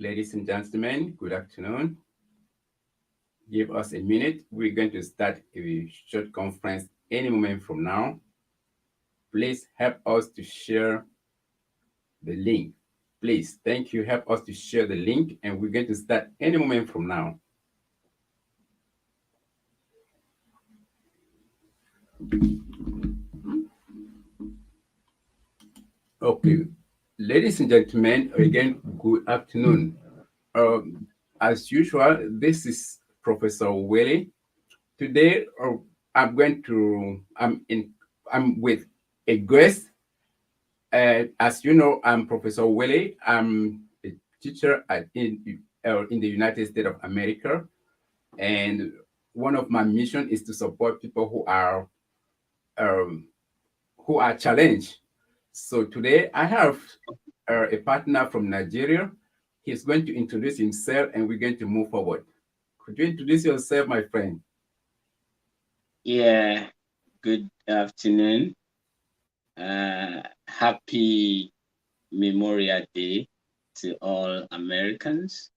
Ladies and gentlemen, good afternoon. Give us a minute. We're going to start a short conference any moment from now. Please help us to share the link. Please, thank you. Help us to share the link, and we're going to start any moment from now. Okay, ladies and gentlemen, again, good afternoon. As usual, this is Professor Willie. Today, I'm with a guest. As you know, I'm Professor Willie. I'm a teacher in the United States of America, and one of my mission is to support people um, who are challenged. So today, I have a partner from Nigeria. He's going to introduce himself, and we're going to move forward. Could you introduce yourself, my friend? Yeah, good afternoon. Happy Memorial Day to all Americans.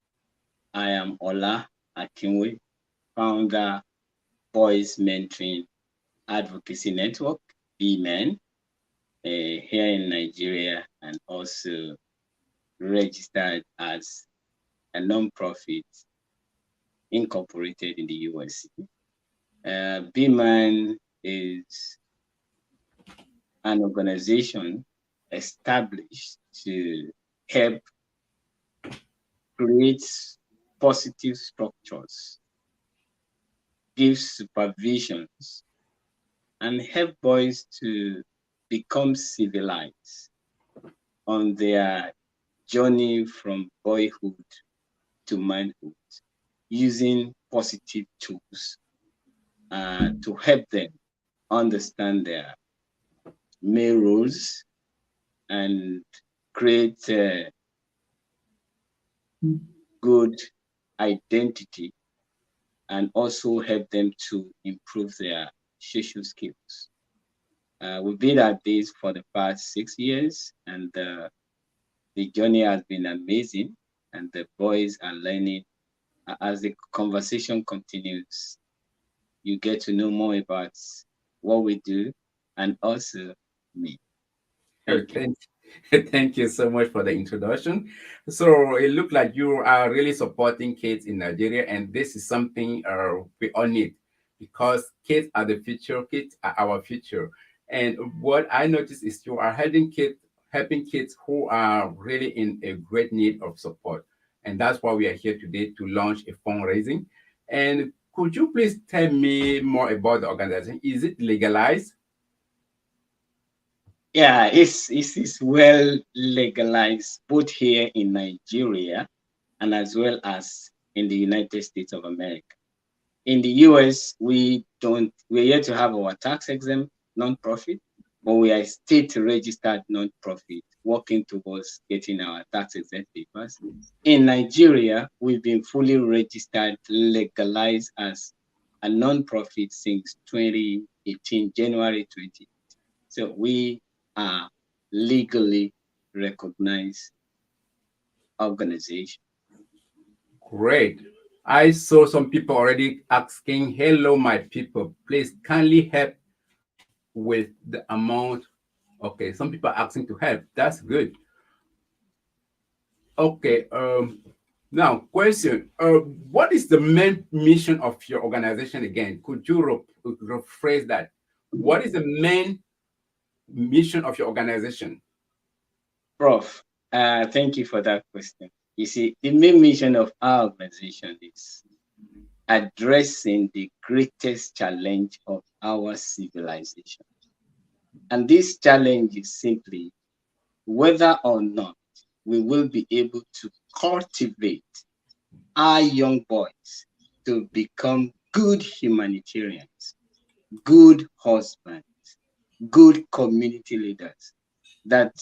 I am Ola Akinwe, founder Boys Mentoring Advocacy Network, BMEN, here in Nigeria, and also registered as a non-profit incorporated in the US. BMEN is an organization established to help create positive structures, give supervisions, and help boys to become civilized on their journey from boyhood to manhood using positive tools to help them understand their male roles and create a good identity and also help them to improve their social skills. We've been at this for the past 6 years, and the journey has been amazing. And the boys are learning as the conversation continues. You get to know more about what we do and also me. Thank you. Thank, thank you so much for the introduction. So it looked like you are really supporting kids in Nigeria, and this is something we all need because kids are the future. Kids are our future. And what I noticed is you are helping kids who are really in a great need of support, and that's why we are here today to launch a fundraising. And could you please tell me more about the organization? Is it legalized? Yeah, it is well legalized both here in Nigeria and as well as in the United States of America. In the US, we're yet to have our tax exempt nonprofit, but we are a state registered nonprofit working towards getting our tax exempt papers. In Nigeria, we've been fully registered, legalized as a nonprofit since 2018, January 20. So we are legally recognized organization. Great. I saw some people already asking, hello, my people, please kindly help with the amount. Okay, some people are asking to help. That's good. Okay, now question. What is the main mission of your organization again? Could you rephrase that? What is the main mission of your organization? Prof, thank you for that question. You see, the main mission of our organization is addressing the greatest challenge of our civilization. And this challenge is simply whether or not we will be able to cultivate our young boys to become good humanitarians, good husbands, good community leaders that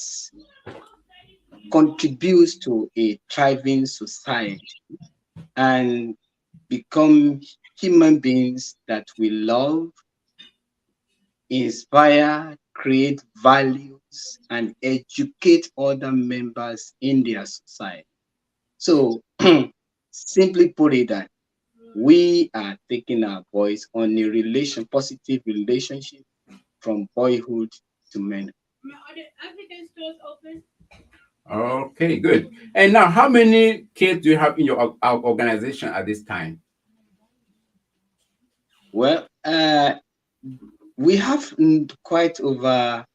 contributes to a thriving society and become human beings that we love, inspire, create values, and educate other members in their society. So simply put it that we are taking our boys on a positive relationship from boyhood to manhood. Okay, good. And now, how many kids do you have in your organization at this time? Well, we have quite over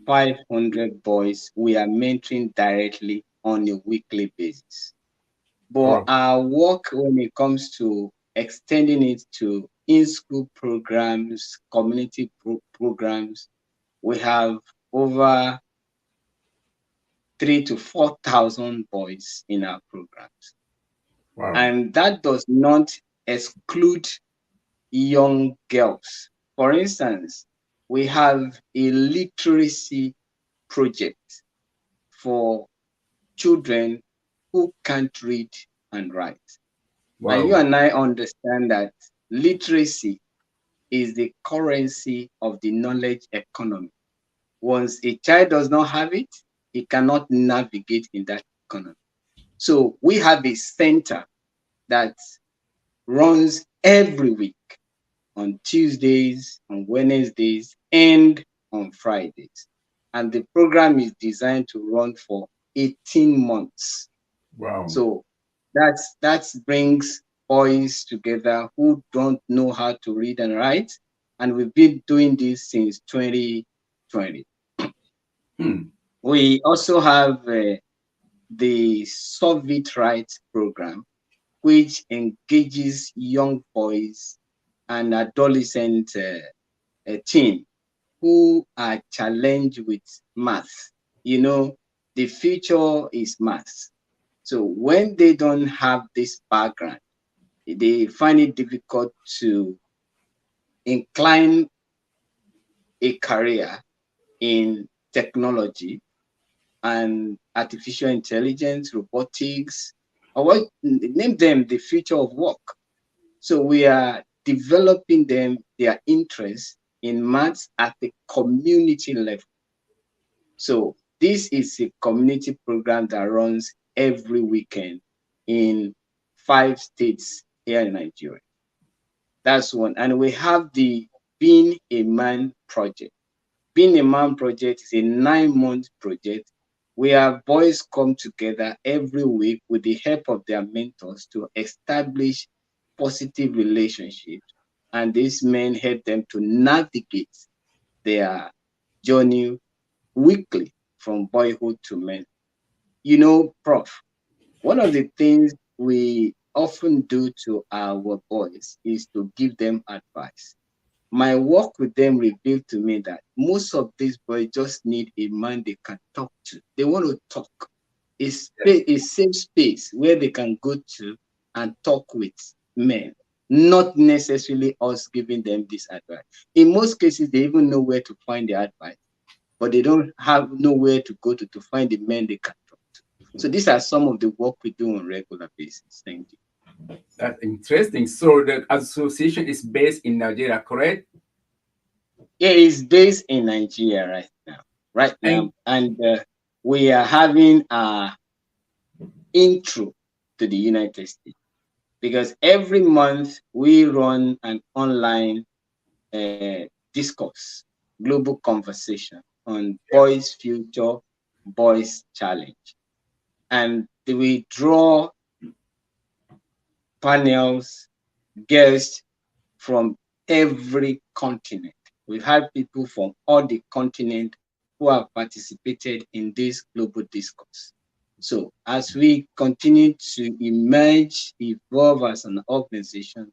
500 boys we are mentoring directly on a weekly basis. But Oh, our work when it comes to extending it to in-school programs, community programs, we have over 3 to 4,000 boys in our programs. wow. And that does not exclude young girls. For instance, we have a literacy project for children who can't read and write. And you Wow. and I understand that literacy is the currency of the knowledge economy. Once a child does not have it, he cannot navigate in that economy. So we have a center that runs every week on Tuesdays, on Wednesdays, and on Fridays. And the program is designed to run for 18 months. Wow. So that brings boys together who don't know how to read and write. And we've been doing this since 2020. Hmm. We also have the Soviet Rights program, which engages young boys and adolescent teen who are challenged with math. You know, the future is math. So when they don't have this background, they find it difficult to incline a career in technology and artificial intelligence, robotics, or what name them the future of work. So we are developing them their interest in maths at the community level. So this is a community program that runs every weekend in 5 states here in Nigeria. That's one. And we have the Being a Man project. Being a Man project is a 9-month project where boys come together every week with the help of their mentors to establish positive relationships. And these men help them to navigate their journey weekly from boyhood to men. You know, Prof, one of the things we often do to our boys is to give them advice. My work with them revealed to me that most of these boys just need a man they can talk to. They want to talk. A safe space where they can go to and talk with men, not necessarily us giving them this advice. In most cases, they even know where to find the advice, but they don't have nowhere to go to find the men they can talk to. So these are some of the work we do on a regular basis. Thank you. That's interesting. So the association is based in Nigeria, correct? It is based in Nigeria right now. Right now, And and we are having a intro to the United States because every month we run an online discourse, global conversation on boys' future, boys' challenge, and we draw panels, guests from every continent. We've had people from all the continent who have participated in this global discourse. So as we continue to emerge, evolve as an organization,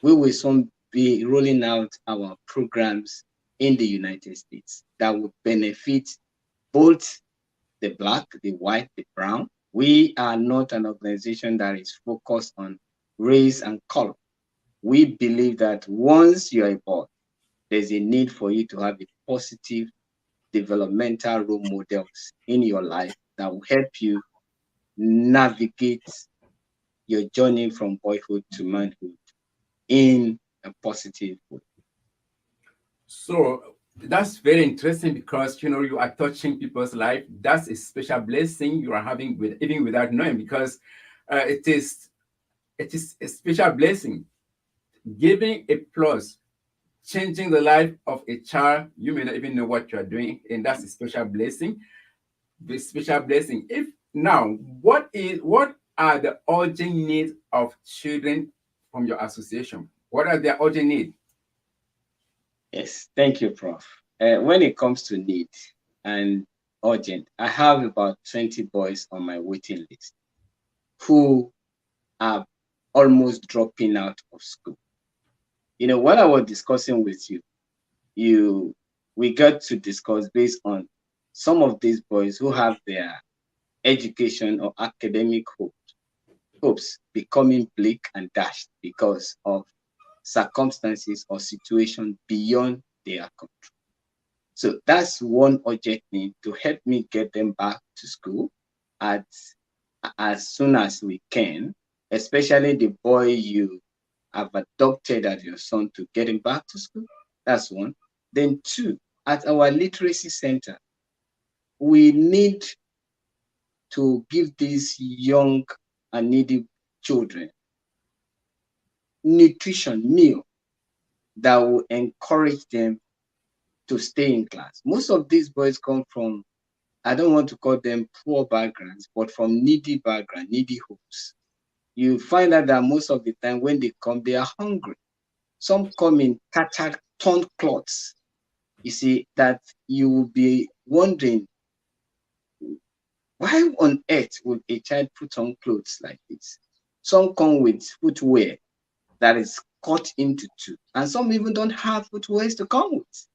we will soon be rolling out our programs in the United States that will benefit both the black, the white, the brown. We are not an organization that is focused on race and color. We believe that once you're a boy, there's a need for you to have a positive developmental role models in your life that will help you navigate your journey from boyhood to manhood in a positive way. so That's very interesting because you are touching people's life. That's a special blessing you are having with even without knowing because it is a special blessing. Giving a plus, changing the life of a child, you may not even know what you are doing, and that's a special blessing. The special blessing. If now, what are the urgent needs of children from your association? What are their urgent needs? Yes, thank you, Prof. When it comes to need and urgent, I have about 20 boys on my waiting list who are almost dropping out of school. What I was discussing with you, we got to discuss based on some of these boys who have their education or academic hopes becoming bleak and dashed because of circumstances or situation beyond their control. So that's one urgent need to help me get them back to school at as soon as we can, especially the boy you have adopted as your son to get him back to school. That's one. Then two, at our literacy center, we need to give these young and needy children nutrition meal that will encourage them to stay in class. Most of these boys come from, I don't want to call them poor backgrounds, but from needy background, needy homes. You find out that most of the time when they come, they are hungry. Some come in tattered, torn clothes. You see, that you will be wondering, why on earth would a child put on clothes like this? Some come with footwear that is cut into two, and some even don't have footwears to come with.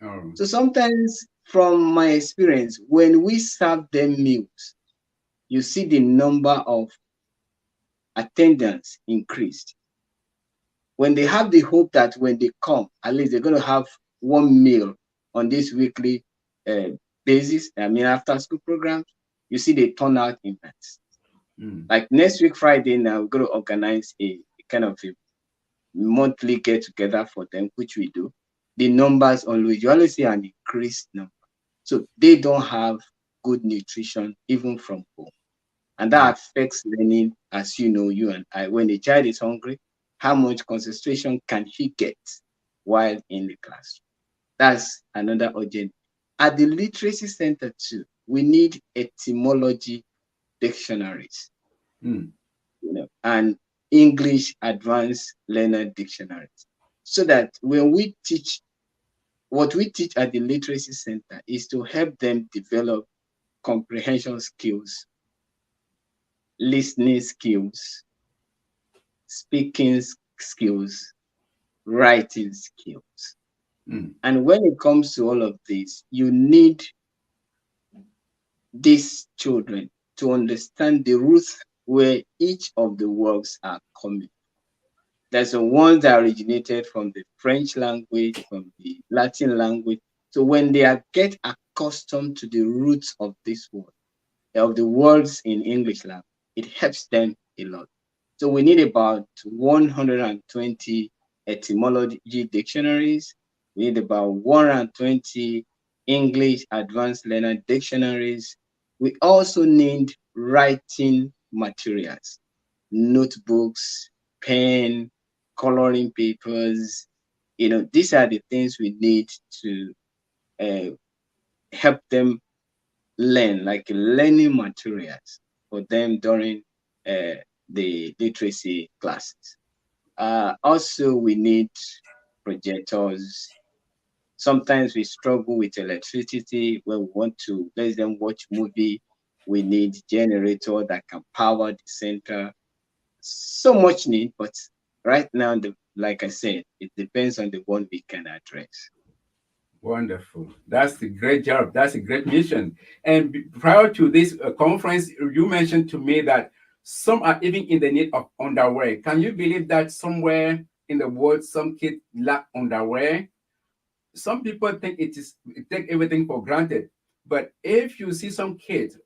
Oh, So sometimes, from my experience, when we serve them meals, you see the number of attendance increased. When they have the hope that when they come, at least they're going to have one meal on this weekly uh, basis, I mean, after school programs, you see they turn out in mass. mm, Like next week, Friday, now we're going to organize a kind of a monthly get together for them, which we do. The numbers always, you always see an increased number. So they don't have good nutrition even from home. And mm, that affects learning, as you know, you and I. When a child is hungry, how much concentration can he get while in the classroom? That's another urgent. At the literacy center too, we need etymology dictionaries, mm. and English advanced learner dictionaries. So that when we teach, what we teach at the literacy center is to help them develop comprehension skills, listening skills, speaking skills, writing skills. Mm. And when it comes to all of this, you need these children to understand the roots where each of the words are coming. There's the ones that originated from the French language, from the Latin language. So when they are get accustomed to the roots of this word, of the words in English language, it helps them a lot. So we need about 120 etymology dictionaries. We need about 120 English advanced learner dictionaries. We also need writing materials, notebooks, pen, coloring papers. These are the things we need to uh, help them learn, like learning materials for them during the literacy classes. Also, we need projectors. Sometimes we struggle with electricity when we want to let them watch movie. We need generator that can power the center. So much need, but right now, like I said, it depends on the one we can address. Wonderful. That's a great job. That's a great mission. And prior to this conference, you mentioned to me that some are even in the need of underwear. Can you believe that somewhere in the world, some kids lack underwear? Some people think take everything for granted. But if you see some kids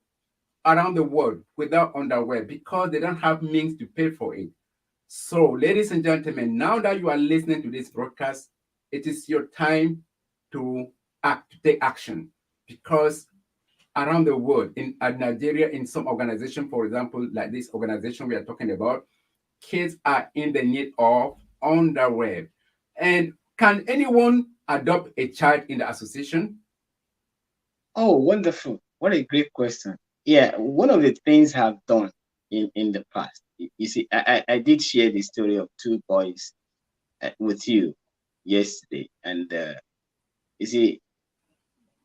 around the world without underwear because they don't have means to pay for it. So, ladies and gentlemen, now that you are listening to this broadcast, it is your time to act, to take action, because around the world, in Nigeria, in some organization, for example, like this organization we are talking about, kids are in the need of underwear. And can anyone adopt a child in the association? Oh, wonderful. What a great question. Yeah, one of the things I've done in the past, you see, I did share the story of two boys with you yesterday. And you see,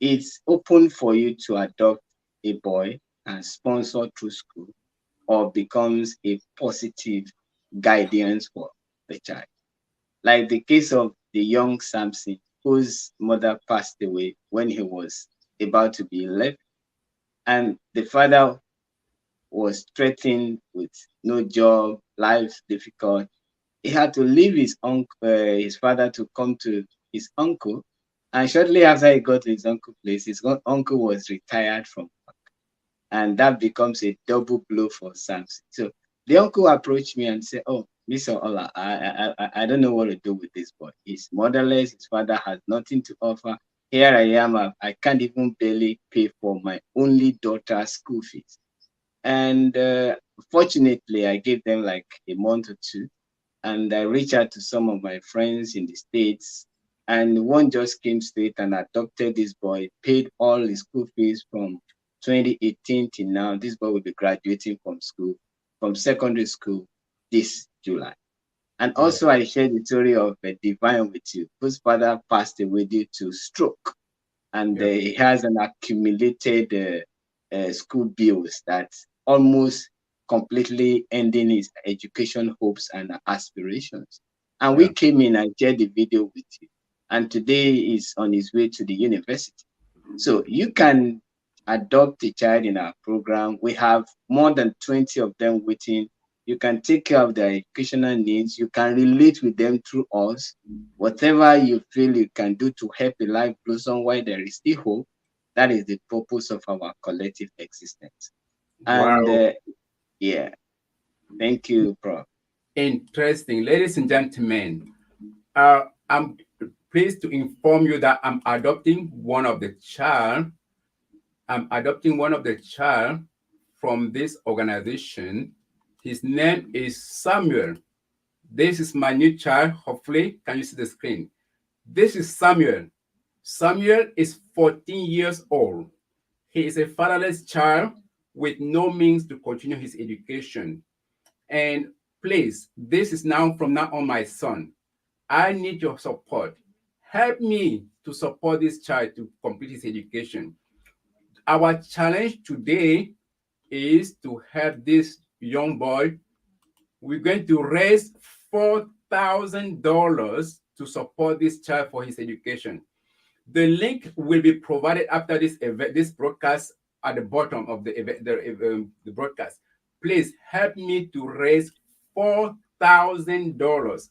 it's open for you to adopt a boy and sponsor through school, or becomes a positive guidance for the child. Like the case of the young Samson, whose mother passed away when he was about to be 11, and the father was threatened with no job, life difficult. He had to leave his father to come to his uncle. And shortly after he got to his uncle's place, his uncle was retired from work. And that becomes a double blow for Samson. So the uncle approached me and said, "Oh, Mr. Ola, I don't know what to do with this boy. He's motherless. His father has nothing to offer. Here I am. I can't even barely pay for my only daughter's school fees." And fortunately, I gave them like a month or two, and I reached out to some of my friends in the States, and one just came straight and adopted this boy, paid all his school fees from 2018 till now. This boy will be graduating from school, from secondary school this July. And Yeah. also, I shared the story of Divine with you, whose father passed away due to stroke, and Yeah. he has an accumulated school bills that almost completely ending his education hopes and aspirations. And we Yeah. came in and shared the video with you, and today he's on his way to the university. So you can adopt a child in our program. We have more than 20 of them waiting. You can take care of their educational needs. You can relate with them through us. Whatever you feel you can do to help a life blossom while there is still hope, that is the purpose of our collective existence. And Wow. yeah, thank you, Prof. Interesting. Ladies and gentlemen, I'm pleased to inform you that I'm adopting one of the child from this organization. His name is Samuel. This is my new child. Hopefully, can you see the screen? This is Samuel. Samuel is 14 years old. He is a fatherless child with no means to continue his education. And please, this is now from now on my son. I need your support. Help me to support this child to complete his education. Our challenge today is to help this young boy. We're going to raise $4,000 to support this child for his education. The link will be provided after this event, this broadcast at the bottom of the event, the broadcast. Please help me to raise $4,000.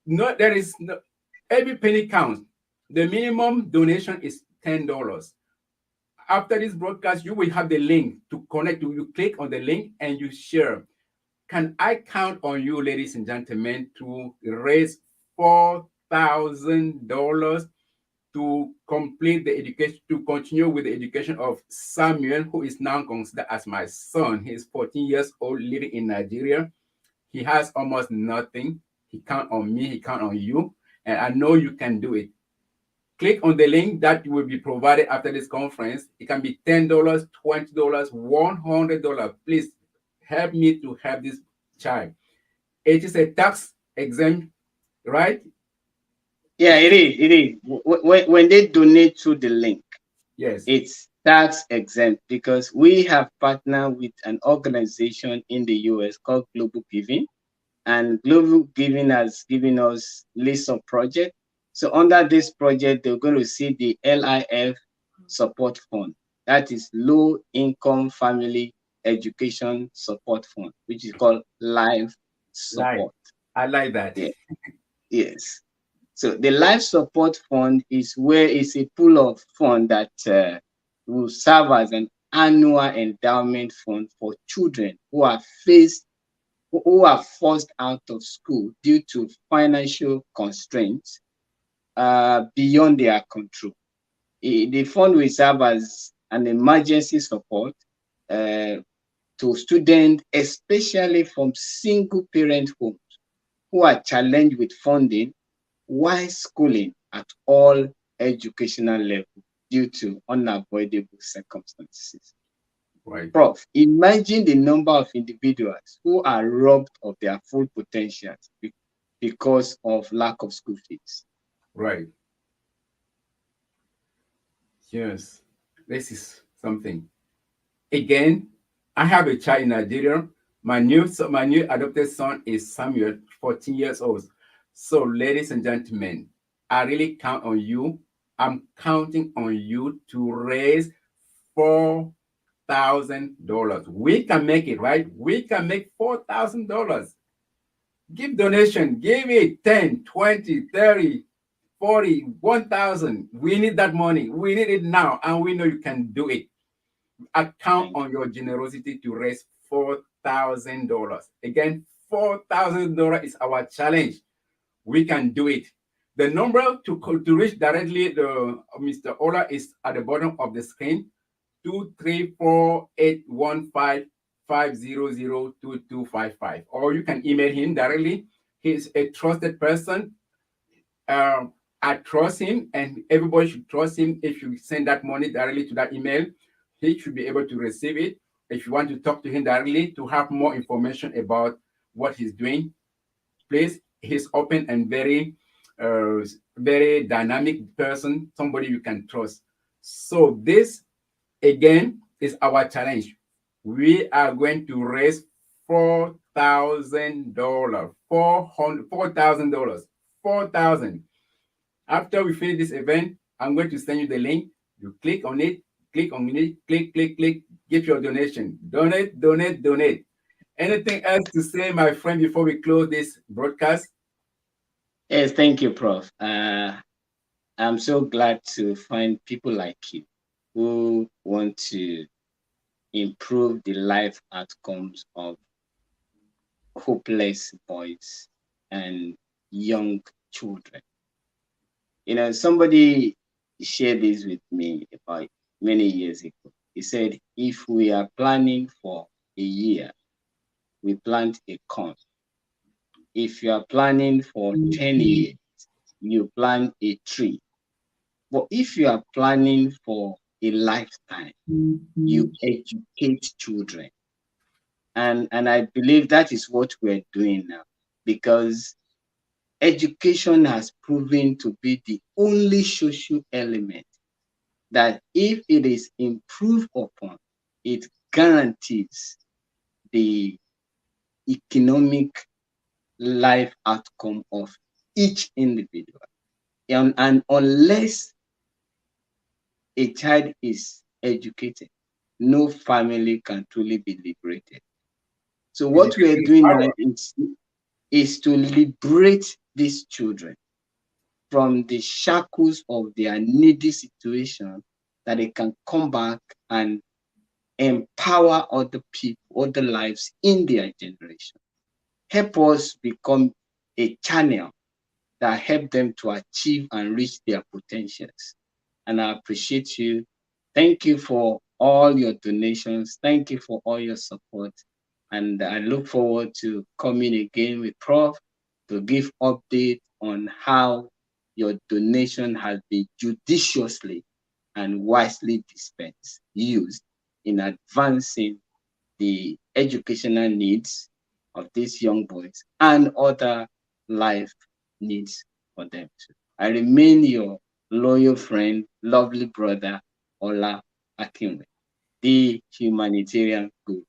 No, there is no, every penny counts. The minimum donation is $10. After this broadcast, you will have the link to connect. You click on the link and you share. Can I count on you, ladies and gentlemen, to raise $4,000 to complete the education, to continue with the education of Samuel, who is now considered as my son? He is 14 years old, living in Nigeria. He has almost nothing. He count on me, he count on you, and I know you can do it. Click on the link that will be provided after this conference. It can be $10, $20, $100. Please help me to help this child. It is a tax exempt, right? Yeah, it is. It is. When they donate through the link, Yes. it's tax exempt because we have partnered with an organization in the US called Global Giving, and Global Giving has given us list of projects. So under this project, they're going to see the LIF support fund. That is Low Income Family Education Support Fund, which is called Life Life. Support. I like that. Yeah. Yes. So the Life Support Fund is where it's a pool of fund that will serve as an annual endowment fund for children who are forced out of school due to financial constraints, beyond their control. The fund will serve as an emergency support to students, especially from single parent homes who are challenged with funding while schooling at all educational levels due to unavoidable circumstances. Right. Prof, imagine the number of individuals who are robbed of their full potential because of lack of school fees. Right. Yes. This is something. Again, I have a child in Nigeria. My new adopted son is Samuel, 14 years old. So, ladies and gentlemen, I really count on you. I'm counting on you to raise $4,000. We can make it, right? We can make $4,000. Give donation, give it 10, 20, 30, 40, 1,000. We need that money. We need it now, and we know you can do it. I count Thank on your generosity to raise $4,000. Again, $4,000 is our challenge. We can do it. The number to reach directly the Mr. Ola is at the bottom of the screen: 234-815-500-2255. Or you can email him directly. He's a trusted person. I trust him, and everybody should trust him. If you send that money directly to that email, he should be able to receive it. If you want to talk to him directly to have more information about what he's doing, please, he's open and very dynamic person, somebody you can trust. So this again is our challenge. We are going to raise $4,000, $4,000, 4,000. After we finish this event, I'm going to send you the link. You click on it, click, give your donation. Donate, donate, donate. Anything else to say, my friend, before we close this broadcast? Yes, thank you, Prof. I'm so glad to find people like you who want to improve the life outcomes of hopeless boys and young children. You know, somebody shared this with me about many years ago. He said, if we are planning for a year, we plant a corn. If you are planning for 10 years, you plant a tree. But if you are planning for a lifetime, you educate children. And I believe that is what we're doing now, because education has proven to be the only social element that if it is improved upon, it guarantees the economic life outcome of each individual. And unless a child is educated, no family can truly be liberated. So what we are Education is doing now power. is to liberate these children from the shackles of their needy situation, that they can come back and empower other people, other lives in their generation. Help us become a channel that help them to achieve and reach their potentials. And I appreciate you. Thank you for all your donations. Thank you for all your support. And I look forward to coming again with Prof to give update on how your donation has been judiciously and wisely dispensed, used in advancing the educational needs of these young boys and other life needs for them too. I remain your loyal friend, lovely brother, Ola Akinwe, the humanitarian guru.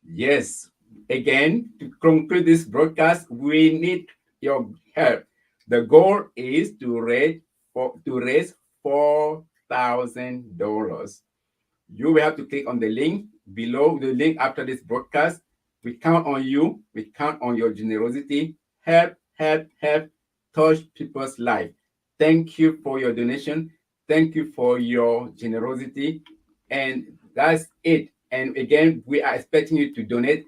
Yes. Again, to conclude this broadcast, we need your help. The goal is to raise $4,000. You will have to click on the link below, the link after this broadcast. We count on you. We count on your generosity. Help, help, help touch people's life. Thank you for your donation. Thank you for your generosity. And that's it. And again, we are expecting you to donate